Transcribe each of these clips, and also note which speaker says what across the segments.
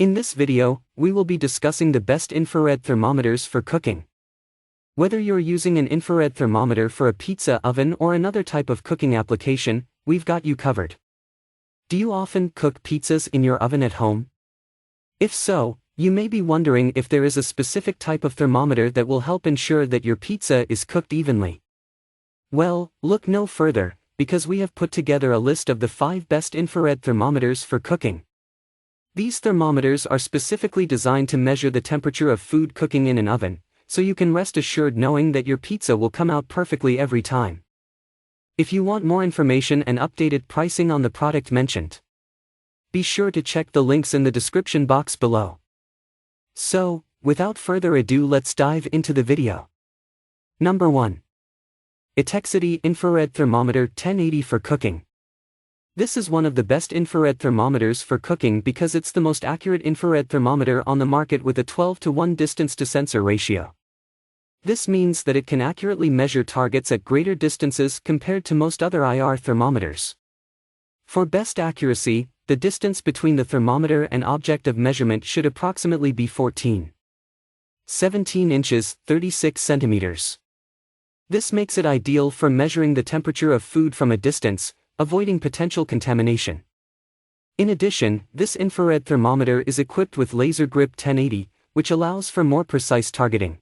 Speaker 1: In this video, we will be discussing the best infrared thermometers for cooking. Whether you're using an infrared thermometer for a pizza oven or another type of cooking application, we've got you covered. Do you often cook pizzas in your oven at home? If so, you may be wondering if there is a specific type of thermometer that will help ensure that your pizza is cooked evenly. Well, look no further, because we have put together a list of the 5 best infrared thermometers for cooking. These thermometers are specifically designed to measure the temperature of food cooking in an oven, so you can rest assured knowing that your pizza will come out perfectly every time. If you want more information and updated pricing on the product mentioned, be sure to check the links in the description box below. So, without further ado, let's dive into the video. Number 1. Etexity Infrared Thermometer 1080 for cooking. This is one of the best infrared thermometers for cooking because it's the most accurate infrared thermometer on the market with a 12:1 distance to sensor ratio. This means that it can accurately measure targets at greater distances compared to most other IR thermometers. For best accuracy, the distance between the thermometer and object of measurement should approximately be 14.17 inches, 36 centimeters. This makes it ideal for measuring the temperature of food from a distance, avoiding potential contamination. In addition, this infrared thermometer is equipped with laser grip 1080, which allows for more precise targeting.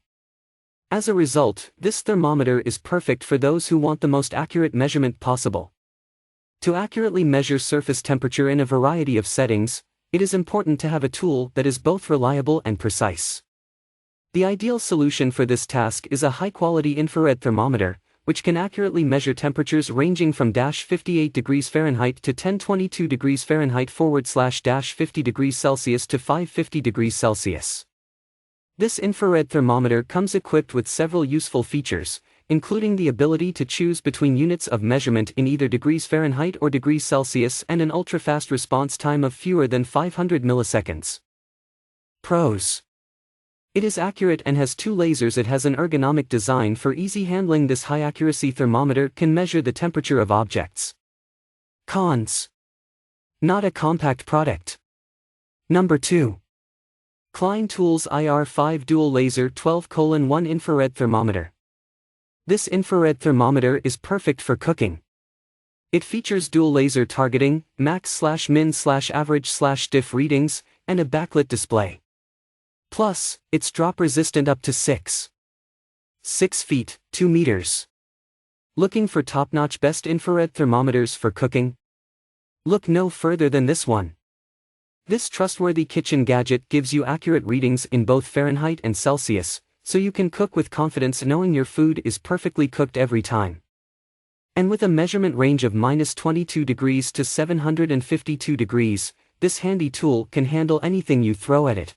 Speaker 1: As a result, this thermometer is perfect for those who want the most accurate measurement possible. To accurately measure surface temperature in a variety of settings, it is important to have a tool that is both reliable and precise. The ideal solution for this task is a high-quality infrared thermometer, which can accurately measure temperatures ranging from -58 degrees Fahrenheit to 1022 degrees Fahrenheit /-50 degrees Celsius to 550 degrees Celsius. This infrared thermometer comes equipped with several useful features, including the ability to choose between units of measurement in either degrees Fahrenheit or degrees Celsius and an ultra-fast response time of fewer than 500 milliseconds. Pros. It is accurate and has 2 lasers. It has an ergonomic design for easy handling. This high-accuracy thermometer can measure the temperature of objects. Cons. Not a compact product. Number 2. Klein Tools IR5 Dual Laser 12:1 Infrared Thermometer. This infrared thermometer is perfect for cooking. It features dual laser targeting, max/min/average/diff readings, and a backlit display. Plus, it's drop-resistant up to 6 feet, 2 meters. Looking for top-notch best infrared thermometers for cooking? Look no further than this one. This trustworthy kitchen gadget gives you accurate readings in both Fahrenheit and Celsius, so you can cook with confidence knowing your food is perfectly cooked every time. And with a measurement range of -22 degrees to 752 degrees, this handy tool can handle anything you throw at it.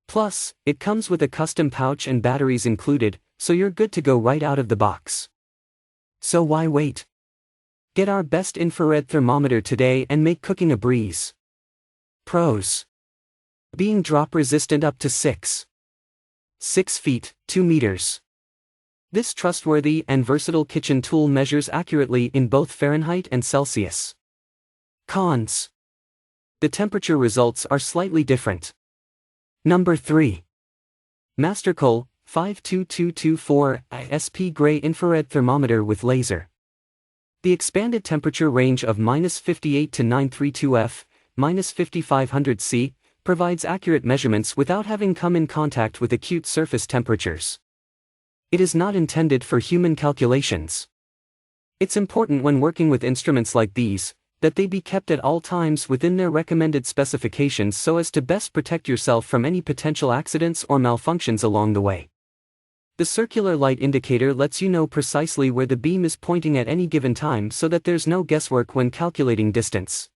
Speaker 1: Plus, it comes with a custom pouch and batteries included, so you're good to go right out of the box. So why wait? Get our best infrared thermometer today and make cooking a breeze. Pros. Being drop-resistant up to 6 feet, 2 meters. This trustworthy and versatile kitchen tool measures accurately in both Fahrenheit and Celsius. Cons. The temperature results are slightly different. Number 3. Mastercoal 52224 ISP Gray Infrared Thermometer with Laser. The expanded temperature range of -58 to 932 F, -5500 C, provides accurate measurements without having come in contact with acute surface temperatures. It is not intended for human calculations. It's important when working with instruments like these, that they be kept at all times within their recommended specifications so as to best protect yourself from any potential accidents or malfunctions along the way. The circular light indicator lets you know precisely where the beam is pointing at any given time so that there's no guesswork when calculating distance.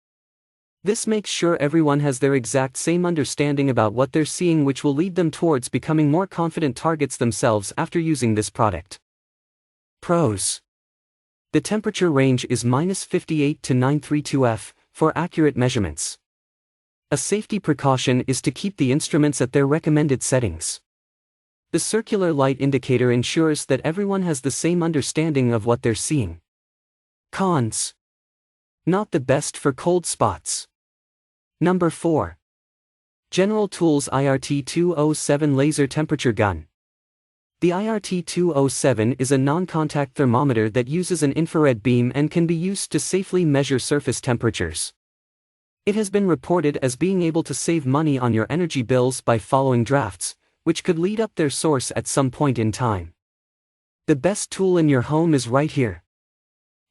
Speaker 1: This makes sure everyone has their exact same understanding about what they're seeing, which will lead them towards becoming more confident targets themselves after using this product. Pros. The temperature range is -58 to 932 F, for accurate measurements. A safety precaution is to keep the instruments at their recommended settings. The circular light indicator ensures that everyone has the same understanding of what they're seeing. Cons. Not the best for cold spots. Number 4. General Tools IRT-207 Laser Temperature Gun. The IRT-207 is a non-contact thermometer that uses an infrared beam and can be used to safely measure surface temperatures. It has been reported as being able to save money on your energy bills by following drafts, which could lead up their source at some point in time. The best tool in your home is right here.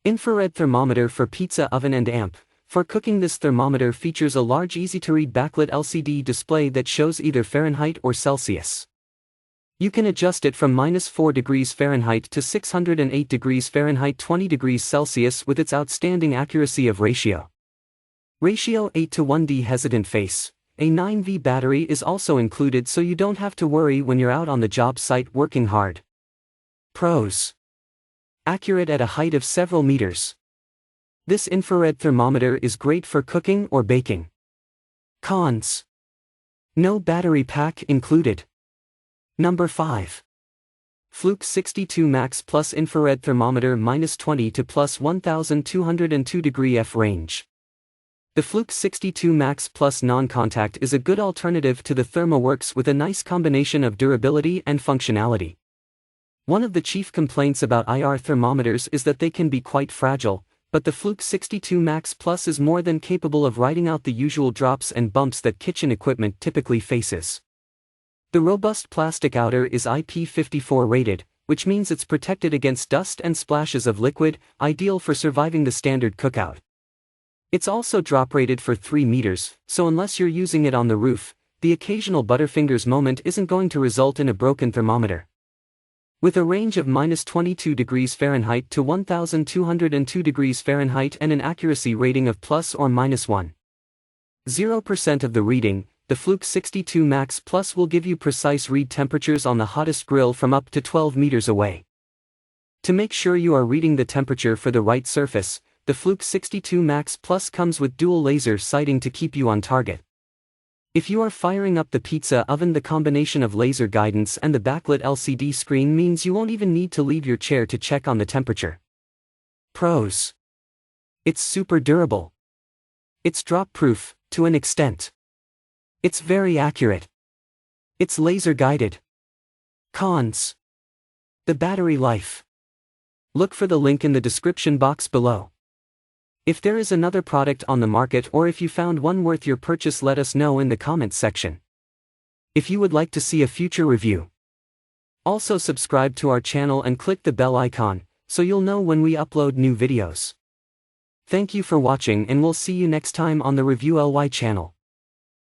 Speaker 1: Infrared thermometer for pizza oven and amp. For cooking, this thermometer features a large easy-to-read backlit LCD display that shows either Fahrenheit or Celsius. You can adjust it from -4 degrees Fahrenheit to 608 degrees Fahrenheit 20 degrees Celsius with its outstanding accuracy of ratio. Ratio 8:1. Hesitant face. A 9V battery is also included, so you don't have to worry when you're out on the job site working hard. Pros. Accurate at a height of several meters. This infrared thermometer is great for cooking or baking. Cons. No battery pack included. Number 5. Fluke 62 Max Plus Infrared Thermometer -20 to +1202 degree F range. The Fluke 62 Max Plus non-contact is a good alternative to the ThermoWorks with a nice combination of durability and functionality. One of the chief complaints about IR thermometers is that they can be quite fragile, but the Fluke 62 Max Plus is more than capable of riding out the usual drops and bumps that kitchen equipment typically faces. The robust plastic outer is IP54 rated, which means it's protected against dust and splashes of liquid, ideal for surviving the standard cookout. It's also drop rated for 3 meters, so unless you're using it on the roof, the occasional butterfingers moment isn't going to result in a broken thermometer. With a range of -22 degrees Fahrenheit to 1202 degrees Fahrenheit and an accuracy rating of +/-1.0% of the reading, the Fluke 62 Max Plus will give you precise read temperatures on the hottest grill from up to 12 meters away. To make sure you are reading the temperature for the right surface, the Fluke 62 Max Plus comes with dual laser sighting to keep you on target. If you are firing up the pizza oven, the combination of laser guidance and the backlit LCD screen means you won't even need to leave your chair to check on the temperature. Pros. It's super durable. It's drop-proof, to an extent. It's very accurate. It's laser-guided. Cons. The battery life. Look for the link in the description box below. If there is another product on the market or if you found one worth your purchase, let us know in the comments section. If you would like to see a future review, also subscribe to our channel and click the bell icon, so you'll know when we upload new videos. Thank you for watching, and we'll see you next time on the Review LY channel.